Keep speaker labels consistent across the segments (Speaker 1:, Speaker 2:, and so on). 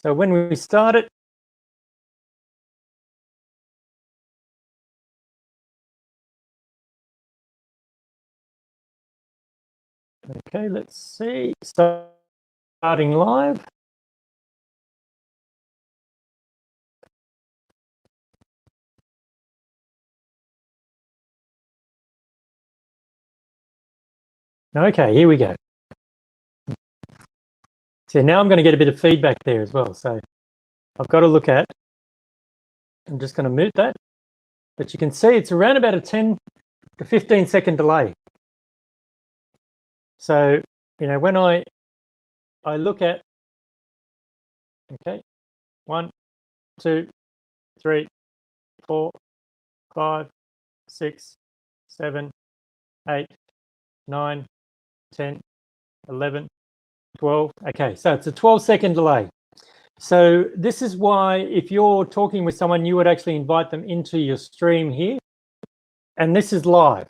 Speaker 1: So when we start it, okay, let's see, starting live. Okay, here we go. So now I'm going to get a bit of feedback there as well. So I've got to look at, I'm just going to mute that, but you can see it's around about a 10 to 15 second delay. So, you know, when I look at, okay, 1, 2, 3, 4, 5, 6, 7, 8, 9, 10, 11, 12. Okay, so it's a 12-second delay. So this is why if you're talking with someone, you would actually invite them into your stream here. And this is live.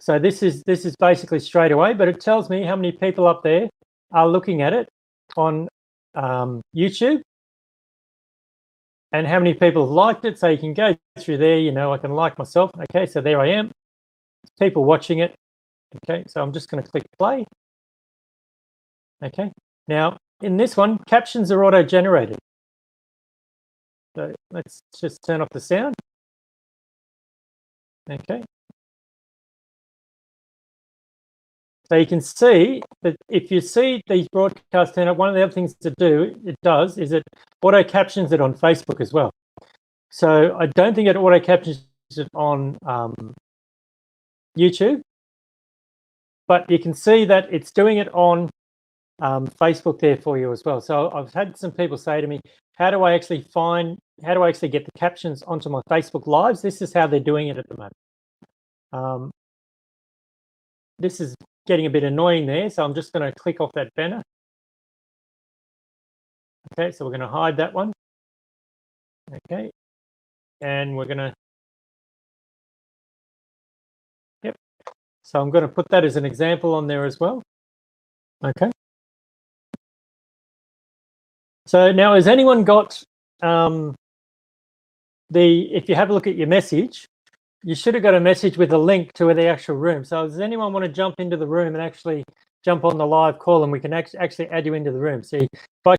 Speaker 1: So this is basically straight away, but it tells me how many people up there are looking at it on YouTube and how many people have liked it. So you can go through there, you know, I can like myself. Okay, so there I am. People watching it. Okay, so I'm just going to click play. Okay, now in this one, captions are auto-generated. So let's just turn off the sound. Okay. So you can see that if you see these broadcasts turn up, one of the other things it does is it auto captions it on Facebook as well. So I don't think it auto captions it on YouTube, but you can see that it's doing it on Facebook there for you as well. So I've had some people say to me, how do I actually get the captions onto my Facebook Lives? This is how they're doing it at the moment. This is getting a bit annoying there, so I'm just going to click off that banner. Okay, so we're going to hide that one. Okay, and we're going to, yep. So I'm going to put that as an example on there as well. Okay. So now, has anyone got if you have a look at your message, you should have got a message with a link to the actual room. So does anyone want to jump into the room and actually jump on the live call, and we can actually add you into the room? See, if I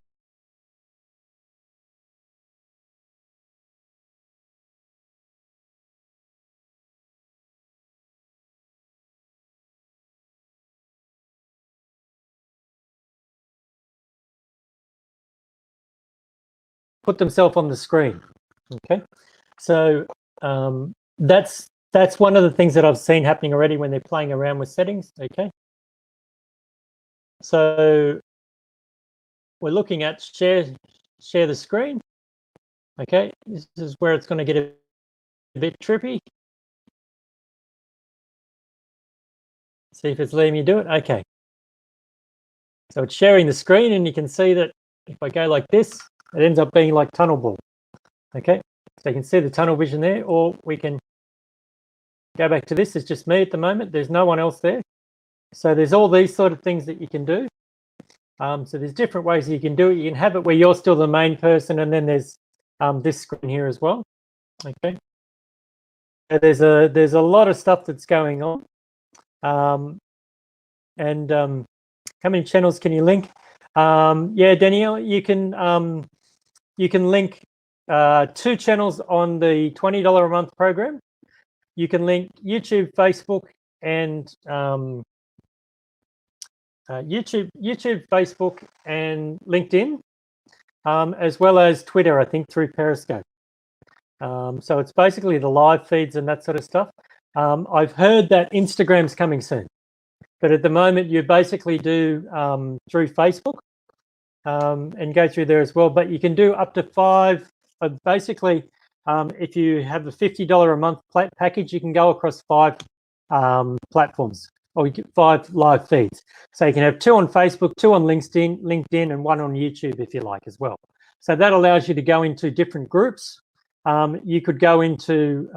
Speaker 1: put themselves on the screen. Okay, so that's one of the things that I've seen happening already when they're playing around with settings. Okay, so we're looking at share the screen. Okay, this is where it's going to get a bit trippy. See if it's letting me do it. Okay, so it's sharing the screen, and you can see that if I go like this, it ends up being like tunnel ball. Okay, so you can see the tunnel vision there, or we can go back to this. It's just me at the moment. There's no one else there. So there's all these sort of things that you can do. So there's different ways you can do it. You can have it where you're still the main person, and then there's this screen here as well. Okay, so there's a lot of stuff that's going on. And how many channels can you link? Yeah, Danielle, you can link 2 channels on the $20 a month program. You can link YouTube, Facebook, and YouTube, Facebook, and LinkedIn, as well as Twitter, I think, through Periscope. So it's basically the live feeds and that sort of stuff. I've heard that Instagram's coming soon, but at the moment you basically do through Facebook and go through there as well. But you can do up to 5. Basically, if you have a $50 a month package, you can go across 5 platforms, or you get 5 live feeds. So you can have 2 on Facebook, 2 on LinkedIn, and 1 on YouTube if you like as well. So that allows you to go into different groups. You could go into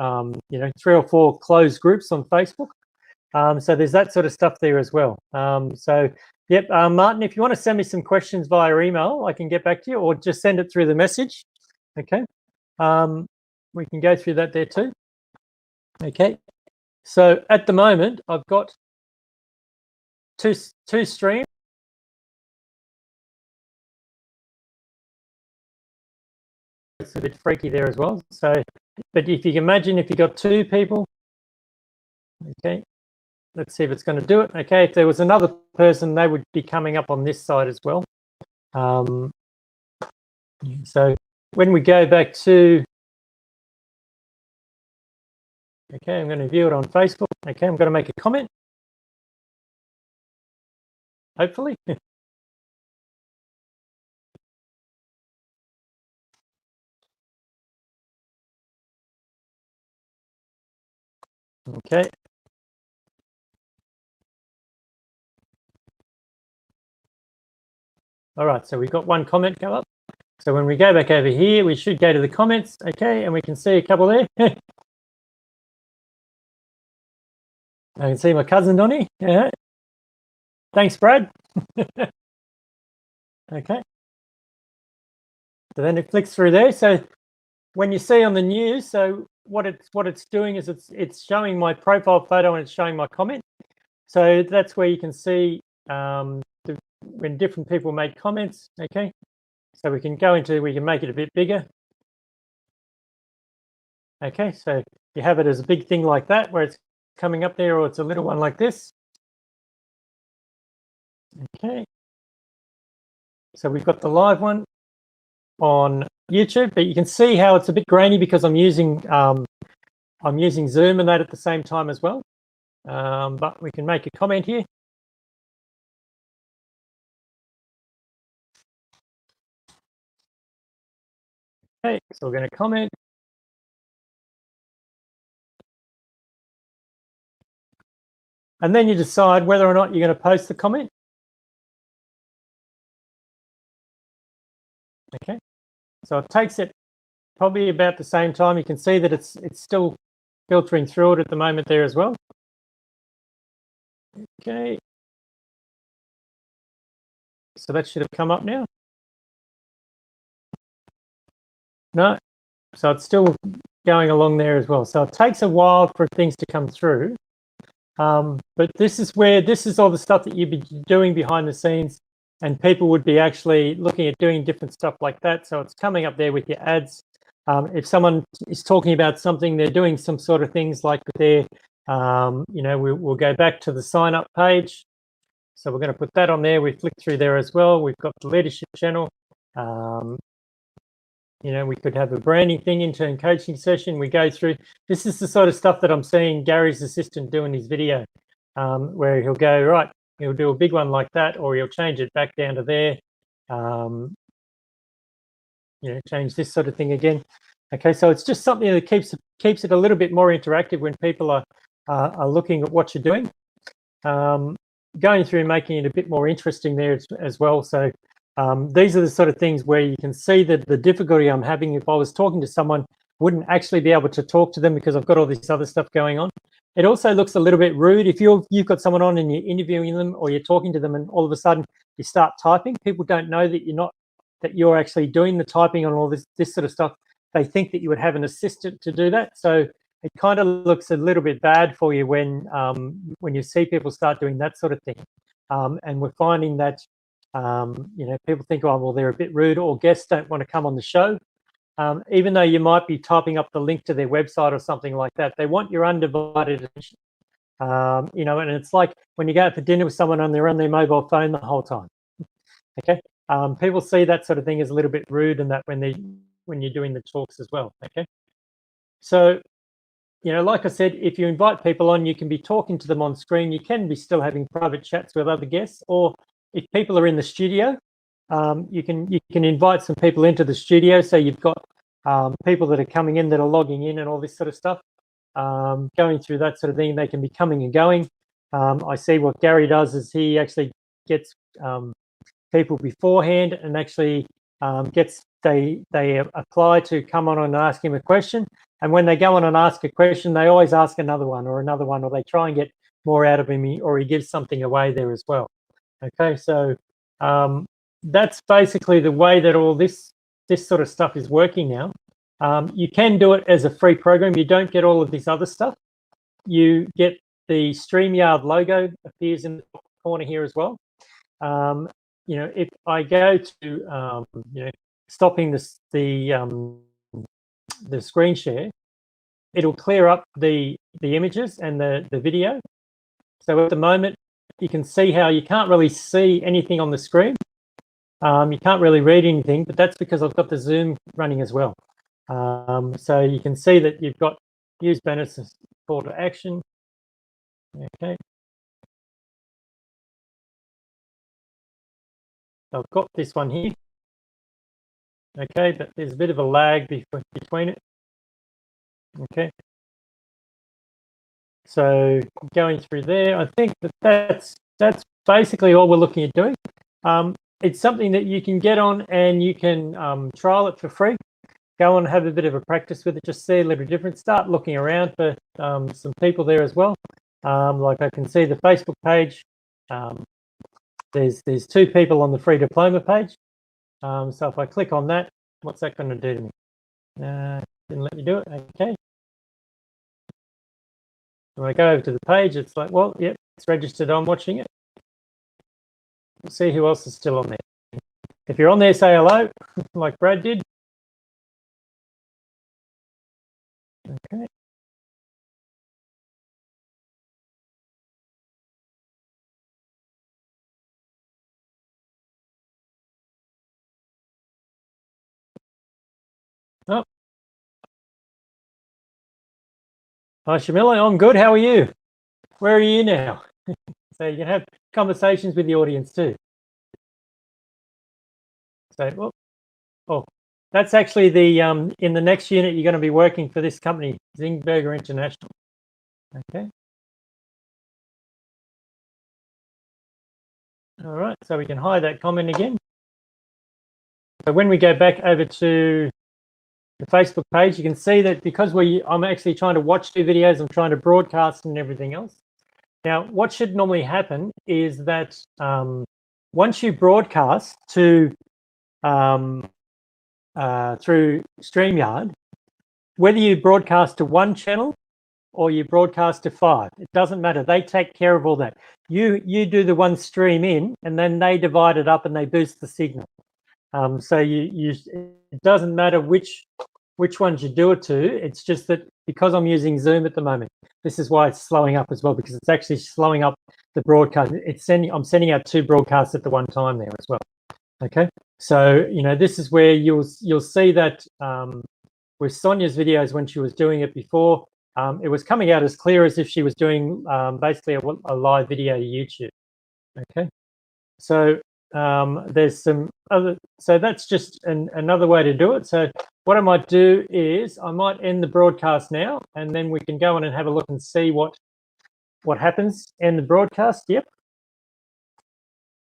Speaker 1: 3 or 4 closed groups on Facebook. So there's that sort of stuff there as well. So Yep, Martin, if you want to send me some questions via email, I can get back to you, or just send it through the message. Okay, we can go through that there too. Okay, so at the moment I've got two streams. It's a bit freaky there as well. So, but if you can imagine, if you got two people, okay, let's see if it's going to do it. Okay, if there was another person, they would be coming up on this side as well. So when we go back to, okay, I'm going to view it on Facebook. Okay, I'm going to make a comment. Hopefully. Okay. All right, so we've got one comment go up. So when we go back over here, we should go to the comments, okay, and we can see a couple there. I can see my cousin Donnie. Yeah. Thanks, Brad. Okay. So then it flicks through there. So when you see on the news, so what it's doing is it's showing my profile photo and it's showing my comment. So that's where you can see when different people make comments. Okay. So we can make it a bit bigger. Okay, so you have it as a big thing like that where it's coming up there, or it's a little one like this. Okay. So we've got the live one on YouTube, but you can see how it's a bit grainy because I'm using Zoom and that at the same time as well. But we can make a comment here. Okay, so we're going to comment. And then you decide whether or not you're going to post the comment. Okay, so it takes it probably about the same time. You can see that it's still filtering through it at the moment there as well. Okay, so that should have come up now. No, so it's still going along there as well. So it takes a while for things to come through. But this is all the stuff that you'd be doing behind the scenes, and people would be actually looking at doing different stuff like that. So it's coming up there with your ads. If someone is talking about something, they're doing some sort of things like their, we'll go back to the sign up page. So we're going to put that on there. We flick through there as well. We've got the leadership channel. We could have a branding thing, intern coaching session. We go through. This is the sort of stuff that I'm seeing Gary's assistant do in his video, where he'll go, right, he'll do a big one like that, or he'll change it back down to there. Change this sort of thing again. Okay, so it's just something that keeps it a little bit more interactive when people are looking at what you're doing. Going through and making it a bit more interesting there as well. So these are the sort of things where you can see that the difficulty I'm having if I was talking to someone, wouldn't actually be able to talk to them because I've got all this other stuff going on. It also looks a little bit rude if you've got someone on and you're interviewing them or you're talking to them and all of a sudden you start typing. People don't know that you're actually doing the typing on all this sort of stuff. They think that you would have an assistant to do that. So it kind of looks a little bit bad for you when you see people start doing that sort of thing. And we're finding that people think, oh, well, they're a bit rude, or guests don't want to come on the show. Even though you might be typing up the link to their website or something like that, they want your undivided attention. And it's like when you go out for dinner with someone and they're on their mobile phone the whole time. Okay, people see that sort of thing as a little bit rude, and that when you're doing the talks as well. Okay, so like I said, if you invite people on, you can be talking to them on screen. You can be still having private chats with other guests, or if people are in the studio, you can invite some people into the studio. So you've got people that are coming in that are logging in and all this sort of stuff, going through that sort of thing. They can be coming and going. I see what Gary does is he actually gets people beforehand and actually they apply to come on and ask him a question. And when they go on and ask a question, they always ask another one, or they try and get more out of him, or he gives something away there as well. Okay, so that's basically the way that all this sort of stuff is working now. You can do it as a free program. You don't get all of this other stuff. You get the Streamyard logo appears in the corner here as well. You know, if I go to you know, stopping the screen share, it'll clear up the images and the video. So at the moment, you can see how you can't really see anything on the screen. You can't really read anything, but that's because I've got the Zoom running as well. So you can see that you've got use banners as call to action. Okay. I've got this one here. Okay, but there's a bit of a lag between it. Okay. So going through there, I think that's basically all we're looking at doing. It's something that you can get on and you can trial it for free. Go on and have a bit of a practice with it, just see a little different. Start looking around for some people there as well. Like I can see the Facebook page. There's 2 people on the free diploma page. So if I click on that, what's that going to do to me? Didn't let me do it. Okay. When I go over to the page, it's like, well, yep, it's registered. I'm watching it. We'll see who else is still on there. If you're on there, say hello, like Brad did. Okay. Oh. Hi, Shamila. I'm good. How are you? Where are you now? So you can have conversations with the audience too. So, oh, that's actually the in the next unit you're going to be working for this company, Zingberger International. Okay. All right. So we can hide that comment again. So when we go back over to the Facebook page, you can see that because I'm actually trying to watch 2 videos, I'm trying to broadcast and everything else. Now, what should normally happen is that once you broadcast to through Streamyard, whether you broadcast to 1 channel or you broadcast to 5, it doesn't matter. They take care of all that. You do the one stream in, and then they divide it up and they boost the signal. So it doesn't matter which ones you do it to. It's just that because I'm using Zoom at the moment, this is why it's slowing up as well, because it's actually slowing up the broadcast. I'm sending out 2 broadcasts at the one time there as well. Okay, so you know, this is where you'll see that with Sonia's videos when she was doing it before, it was coming out as clear as if she was doing basically a live video to YouTube. Okay, so there's some other, so that's just another way to do it. So what I might do is I might end the broadcast now, and then we can go on and have a look and see what happens in the broadcast. Yep.